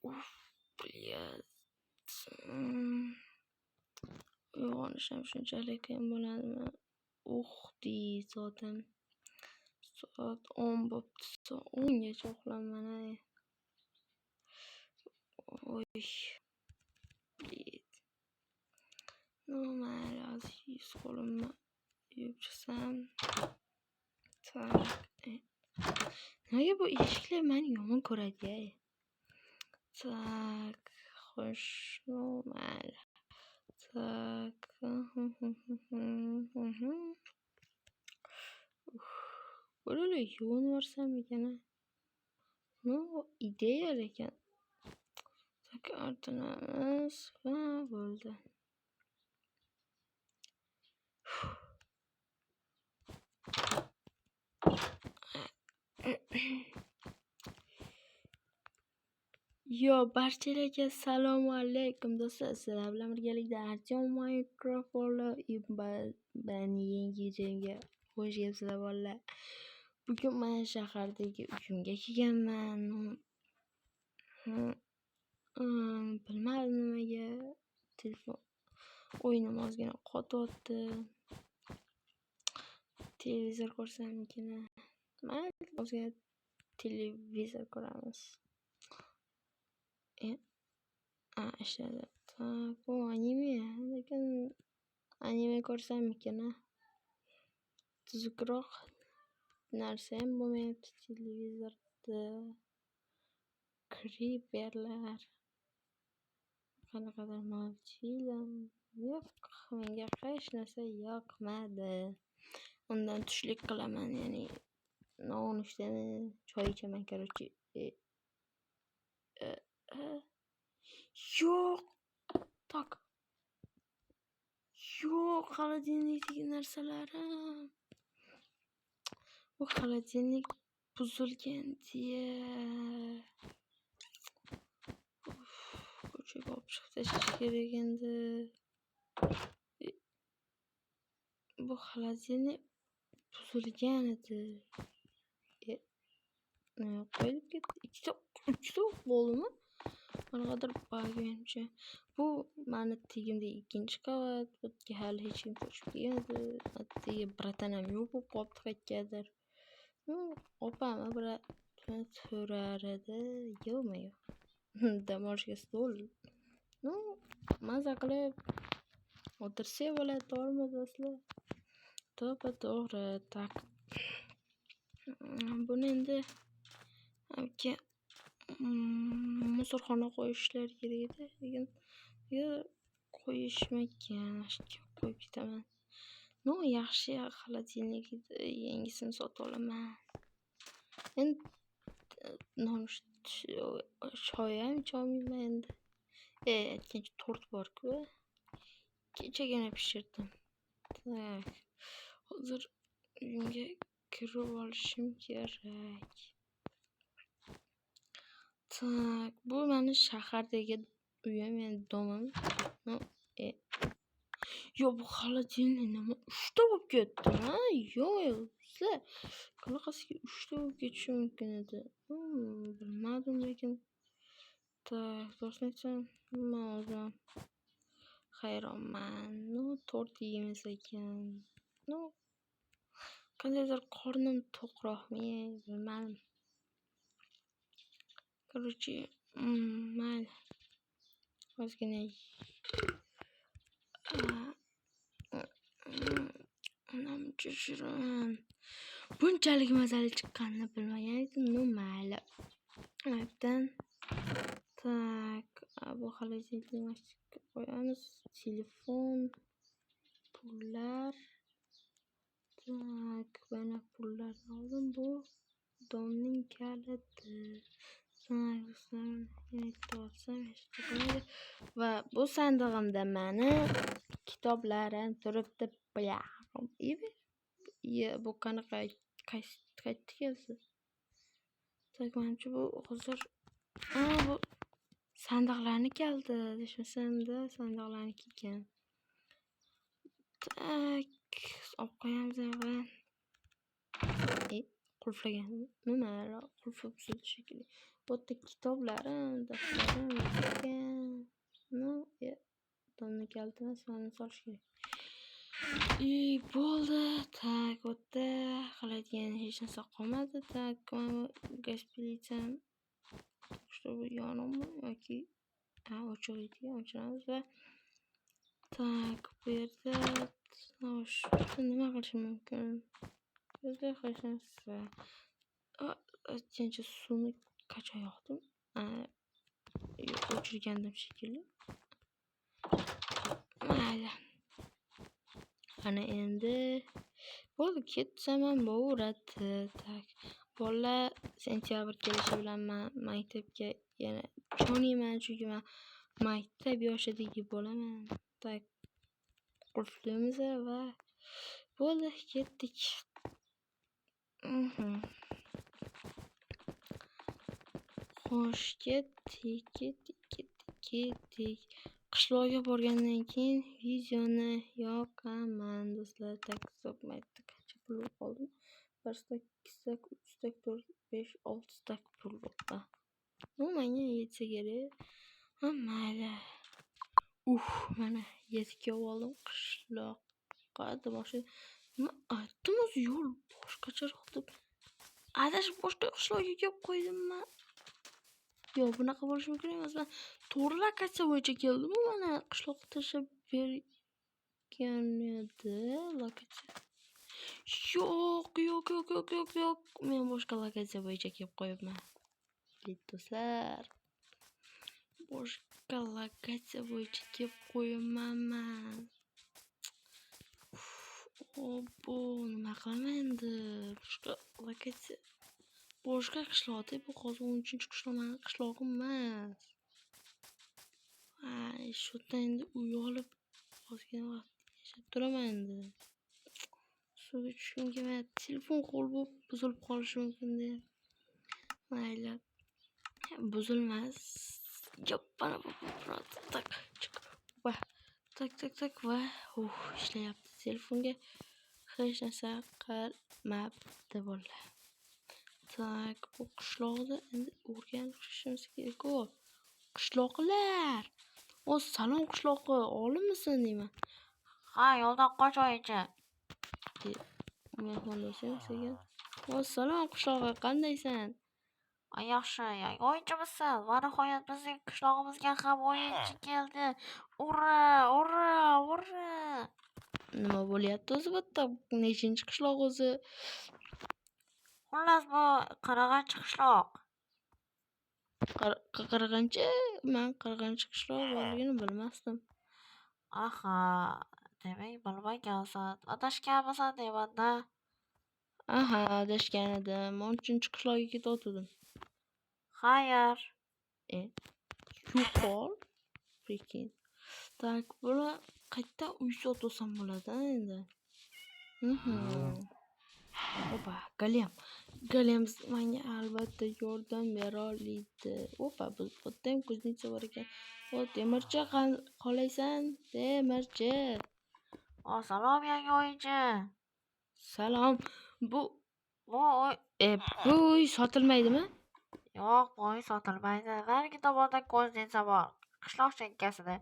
Uf, блядь. Uyg'onishim shunchalik qiyin bo'ladimi? Soatim soat 10 bo'pti. Soat 10 gacha uxlayman. Oy, блядь. Mayli, hozir yuz qo'limni yuvib chiqsam. Nimaga bu eshiklar meni yomon ko'radi? Tak, xo'sh, mayli. Tak. Böyle yoğun varsam ekan. No, ideyalar ekan. Tak, artinamiz va bo'ldi. Yo, barchalarga assalomu alaykum do'stlar. Sizlar bilan birgalikda Artyom mikrofonlar bani yangi videomga xush kelibsizlar bolalar. Bugun men shahardagi uyimga kelganman. Bilmadim nimaga telefon o'yinim ozgina qotyapti. Televizor ko'rsammikin? Mayli, ozgina televizor ko'ramiz. Ishladi. Tak, bu anime. Lekin anime ko'rsammikin? Tuzukroq narsa ham bo'lmayapti televizorda. Creeperlar. Qanaqadir multfilm. Yo'q, menga hech narsa yoqmadi. Undan tushlik qilaman, ya'ni nonushtada choy ichaman, короче. Yo'q. Tak. Yo'q, xolodilnikdagi narsalarim. Bu xolodilnik buzilgan diye. Ko'chaga olib chiqib tashlash kerak endi. Bu xolodilnik buzilgan edi. Qo'yib ketdi. Ikkita bo'ldimi? Qanaqadir bag'imcha. Bu meni tegimdagi ikkinchi qavat. Bu hali hech kim ko'chib kelmadi. Atigi bratanam yo'q bo'lib qolibdi qayergadir. Opam bilan so'rar edi. Yo'qmi-yo'q. Dam olishga stol. Maza qilib o'tirsak bo'ladi, to'g'rimi do'stlar? To'g'ri. Tak. Buni endi musorxona qo'yishlar kerak edi. Lekin qo'yishmagan. Qo'yib ketaman. Yaxshi xolodilnik yangisini sotib olaman. Endi choy ham icholmayman endi. Aytgancha tort bor-ku. Kechagina pishirdim. Tak. Hozir uyimga kirib olishim kerak. Tak, bu meni shahardagi uyim, ya'ni domim. Yo, bu xolodilnik nima 3 ta bo'lib ketdimi? Yo'q, sizlar qanaqasiga 3 ta bo'lib ketishi mumkin edi? Bilmadim, lekin tak, to'g'risini aytsam, men o'zim hayronman. Tort yeymiz ekan. Qandaydir qornim to'qroqmi, bilmadim. Короче, mayli. Ozgina anamcha shirin. Bunchalik mazali chiqqanini bilmagan edim. Mayli. Aytdan. Tak, bu xolodilnikni qo'yamiz. Telefon, pullar. Tak, mana pullarni oldim. Bu domning kaliti. Va bu sandig'imda meni kitoblarim turibdi. Bu qanaqa qaytdi kelsa. Tak, menimcha bu hozir bu sandiqlarni keldi. Deshmasamda sandiqlarni ekan. Tak, olib qo'yamiz va qulflagan. Nima? Qulfi buzildi shekilli. Bu yerda kitoblarim, daftarim ekan. Domni kalitini sonini solish kerak. Bo'ldi. Tak, bu yerda qiladigan hech narsa qolmadi. Tak, gaz plitsam чтобы yonimmi yoki ochiq edi, o'chiramiz va tak, bu yerda nima qilishim mumkin? Bu yerda hech narsa. Aytgancha suvni qachon yoqdim? O'chirgandim shekilli. Mayli. Ana endi bo'ldi, ketsam ham bo'laveradi. Tak. Bolalar sentyabr kelishi bilan men maktabga yana jo'nayman, chunki men maktab yoshidagi bo'laman. Tak. Qulflaymiz va bo'ldi, ketdik. Xo'sh, ketdik. Qishloqqa borgandan keyin videoni yoqaman do'stlar. Tak, hisoblaydi qancha pul qoldi. 1 stak, 2 stak, 3 stak, 4, 5, 6 stak pul bo'ldi. Menga yetsa kerak. Mayli. Mana yetib oldim qishloqqa demoqchi. Nima aytdim o'zi, yo'l boshqacharoq deb. Adashib boshqa qishloqqa kelib qo'ydimmi? Yo'q, bunaqa bo'lishi mumkin emas. Men to'g'ri lokatsiya bo'yicha keldim, mana qishloqqa tashlab bergan edi lokatsiya. Yo'q. Men boshqa lokatsiya bo'yicha kelib qo'yibman. Do'stlar, boshqa lokatsiya bo'yicha kelib qo'yibman. Bu nima qilaman endi? Boshqa lokatsiya. Boshqa qishloqda, bu hozir 13-qishloq, meni qishlog'im emas. Shu yerda endi uy olib ozgina vaqt yashab turaman endi. Suvga tushgim kelmayapti. Telefon qo'l bo'lib buzilib qolishi mumkin deb. Mayli. Buzilmas. Yoppana tak. Tak va ishlayapti. Telefonga hech narsa qilmabdi bolalar. Tak, bu qishloqda endi o'rganishimiz kerak. Qishloqlar. Salom qishloqi, olimmisan deyman. Ha, yo'ldan qochoychi. Mehmondo'stim sekin. Salom qishloqi, qandaysan? Yaxshi, o'yinchimisan. Va nihoyat bizning qishlog'imizga ham o'yinchi keldi. Ura! Nima bo'lyapti o'zi bu yerda? Nechinchi qishloq o'zi? Xullas, bu qirg'inchi qishloq. Qirg'inchi? Men qirg'inchi qishloq borligini bilmasdim. Aha, demak bilmagansan. Adashganmisan deyman-da. Aha, adashgan edim. 13-chi qishloqqa ketayotgandim. Xayr. Yo'qol. Prekin. Tak, bular qayerdan uy sotib bo'ladi endi. Galiyam menga albatta yordam bera oladi. Biz yerda ham kuznica bor ekan. Temirchi, qolaysan? Temirchi. Salom yangi o'yinchi. Salom. Bu uy sotilmaydimi? Yo'q, bu uy sotilmaydi. Narigi tomonda kuznica bor. Qishloq chekkasida.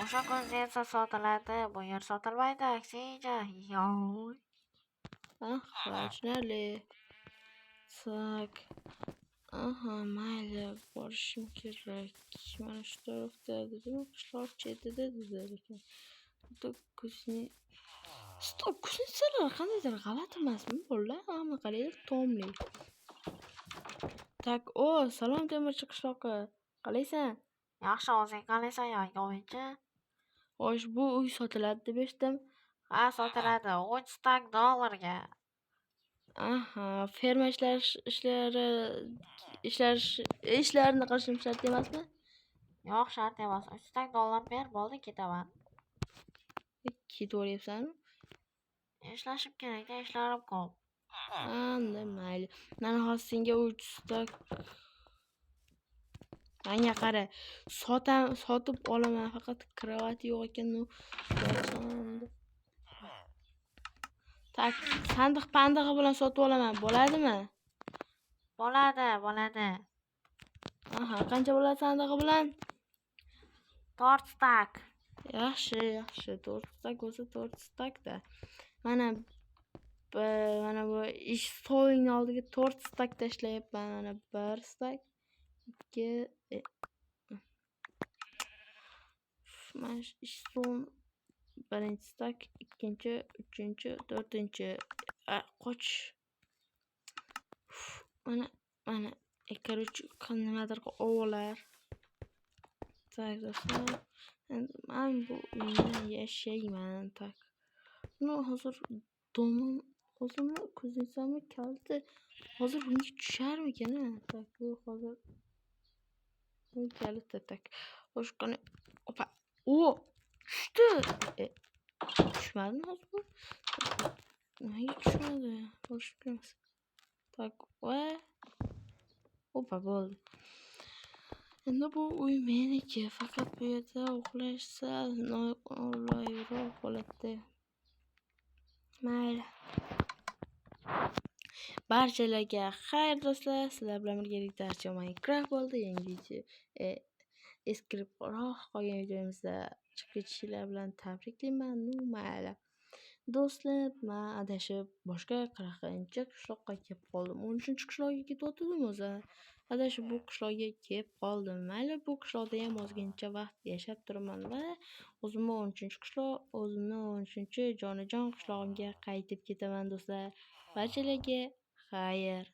O'sha kuznica sotiladi. Bu yer sotilmaydi, aksincha. Tushunarli. Tak. Mayli, borishim kerak. Mana shu tarafda dedim, qishloq chetida dedilar ekan. Stop, kuznisalar qandaydir g'alati emasmi bolalar? Hamma qaranglar, tomli. Tak, salom temirchi qishloqi. Qalaysan? Yaxshi, o'zing qalaysan yangi o'yinchi? Xo'sh, bu uy sotiladi deb eshitdim. Ha, sotiladi. $10 stak. Ferma ishlarini qilishim shart emasmi? Yo'q, shart emas. $3 stak ber, bo'ldi, ketaman. Ketaveryapsanmi? Ishlashim kerak-da, ishlarim ko'p. Mayli. Mana hozir senga 3 stak. Menga qara, sotib olaman, faqat kravati yo'q ekan. Tak, sandiq pandig'i bilan sotib olaman, bo'ladimi? Bo'ladi. Aha, qancha bo'ladi sandig'i bilan? 4 stak. Yaxshi. 4 stak bo'lsa 4 stakda. Mana bu ish stoling oldiga 4 stak tashlayapman. Mana 1 stak, 2 mana ish stol birinchi stak, ikkinchi, uchinchi, to'rtinchi. Qoch. Mana korоче nimadir ovolar. Tak do'stlar. Men bu uyda yashayman. Tak. Hozir domim o'zimni ko'zimni kalti. Hozir bunga tusharmikan? Tak, bu hozir bu kalti tak. Boshqani opa. O! Tushdi. Tushmadimi hozir bu? Nimaga tushmadi? Boshqamiz. Tak, va opa bo'ldi. Endi bu uy meniki. Faqat bu yerda uxlashsa noqulayroq bo'ladi. Mayli. Barchalarga xayr do'stlar. Sizlar bilan birgalikda Minecraft bo'ldi. Yangicha eskiroq qolgan videomizda chiqib ketishinglar bilan tabriklayman. Mayli. Do'stlar, men adashib boshqa qiraqinchi qishloqqa kelib qoldim. 13-chi qishloqqa ketayotgandim o'zi. Adashib bu qishloqqa kelib qoldim. Mayli, bu qishloqda ham ozgincha vaqt yashab turaman va o'zimni 13-chi jonajon qishlog'imga qaytib ketaman do'stlar. Barchalarga xayr.